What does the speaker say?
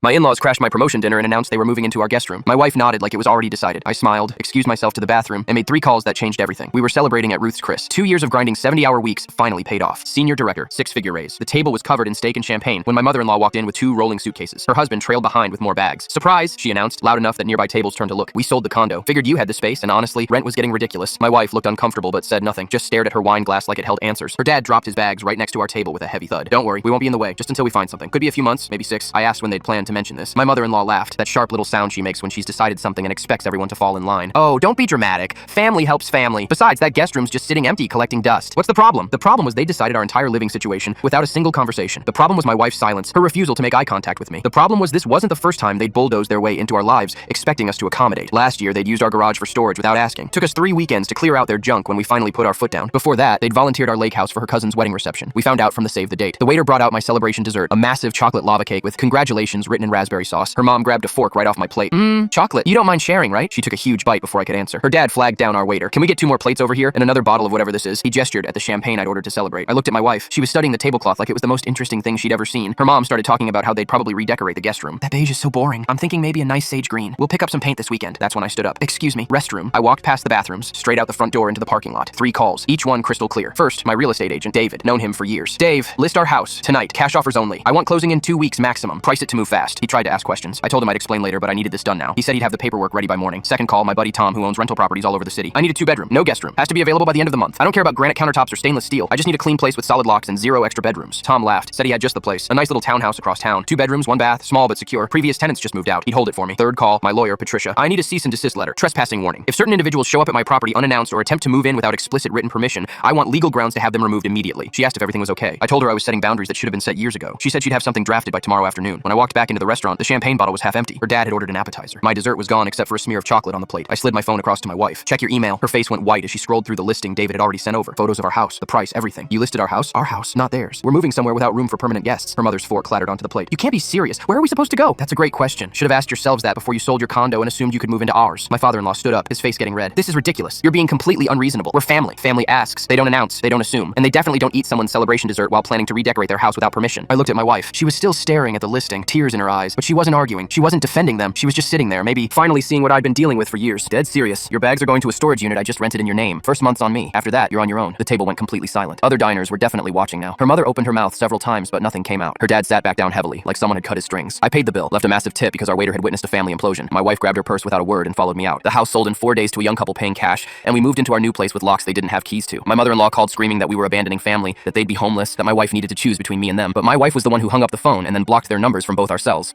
My in-laws crashed my promotion dinner and announced they were moving into our guest room. My wife nodded like it was already decided. I smiled, excused myself to the bathroom, and made 3 calls that changed everything. We were celebrating at Ruth's Chris. 2 years of grinding 70-hour weeks finally paid off. Senior director, 6-figure raise. The table was covered in steak and champagne when my mother-in-law walked in with 2 rolling suitcases. Her husband trailed behind with more bags. Surprise, she announced, loud enough that nearby tables turned to look. We sold the condo. Figured you had the space, and honestly, rent was getting ridiculous. My wife looked uncomfortable but said nothing, just stared at her wine glass like it held answers. Her dad dropped his bags right next to our table with a heavy thud. Don't worry, we won't be in the way, just until we find something. Could be a few months, maybe 6. I asked when they'd planned to mention this. My mother-in-law laughed, that sharp little sound she makes when she's decided something and expects everyone to fall in line. Oh, don't be dramatic. Family helps family. Besides, that guest room's just sitting empty, collecting dust. What's the problem? The problem was they decided our entire living situation without a single conversation. The problem was my wife's silence, her refusal to make eye contact with me. The problem was this wasn't the first time they'd bulldozed their way into our lives, expecting us to accommodate. Last year, they'd used our garage for storage without asking. Took us 3 weekends to clear out their junk when we finally put our foot down. Before that, they'd volunteered our lake house for her cousin's wedding reception. We found out from the save the date. The waiter brought out my celebration dessert, a massive chocolate lava cake with congratulations written in raspberry sauce. Her mom grabbed a fork right off my plate. Chocolate. You don't mind sharing, right? She took a huge bite before I could answer. Her dad flagged down our waiter. Can we get 2 more plates over here and another bottle of whatever this is? He gestured at the champagne I'd ordered to celebrate. I looked at my wife. She was studying the tablecloth like it was the most interesting thing she'd ever seen. Her mom started talking about how they'd probably redecorate the guest room. That beige is so boring. I'm thinking maybe a nice sage green. We'll pick up some paint this weekend. That's when I stood up. Excuse me, restroom. I walked past the bathrooms, straight out the front door into the parking lot. 3 calls, each one crystal clear. First, my real estate agent, David. Known him for years. Dave, list our house. Tonight. Cash offers only. I want closing in 2 weeks maximum. Price it to move fast. He tried to ask questions. I told him I'd explain later, but I needed this done now. He said he'd have the paperwork ready by morning. Second call, my buddy Tom, who owns rental properties all over the city. I need a 2-bedroom, no guest room. Has to be available by the end of the month. I don't care about granite countertops or stainless steel. I just need a clean place with solid locks and 0 extra bedrooms. Tom laughed, said he had just the place. A nice little townhouse across town. 2 bedrooms, 1 bath, small but secure. Previous tenants just moved out. He'd hold it for me. Third call, my lawyer, Patricia. I need a cease and desist letter. Trespassing warning. If certain individuals show up at my property unannounced or attempt to move in without explicit written permission, I want legal grounds to have them removed immediately. She asked if everything was okay. I told her I was setting boundaries that should have been set years ago. She said she'd have something drafted by tomorrow afternoon. When I walked back into the restaurant, the champagne bottle was half empty. Her dad had ordered an appetizer. My dessert was gone except for a smear of chocolate on the plate. I slid my phone across to my wife. Check your email. Her face went white as she scrolled through the listing David had already sent over. Photos of our house, the price, everything. You listed our house? Our house, not theirs. We're moving somewhere without room for permanent guests. Her mother's fork clattered onto the plate. You can't be serious. Where are we supposed to go? That's a great question. Should have asked yourselves that before you sold your condo and assumed you could move into ours. My father-in-law stood up, his face getting red. This is ridiculous. You're being completely unreasonable. We're family. Family asks. They don't announce. They don't assume. And they definitely don't eat someone's celebration dessert while planning to redecorate their house without permission. I looked at my wife. She was still staring at the listing, tears in her eyes, but she wasn't arguing. She wasn't defending them. She was just sitting there, maybe finally seeing what I'd been dealing with for years. Dead serious. Your bags are going to a storage unit I just rented in your name. First month's on me. After that, you're on your own. The table went completely silent. Other diners were definitely watching now. Her mother opened her mouth several times, but nothing came out. Her dad sat back down heavily, like someone had cut his strings. I paid the bill, left a massive tip because our waiter had witnessed a family implosion. My wife grabbed her purse without a word and followed me out. The house sold in 4 days to a young couple paying cash, and we moved into our new place with locks they didn't have keys to. My mother-in-law called screaming that we were abandoning family, that they'd be homeless, that my wife needed to choose between me and them, but my wife was the one who hung up the phone and then blocked their numbers from both ourselves.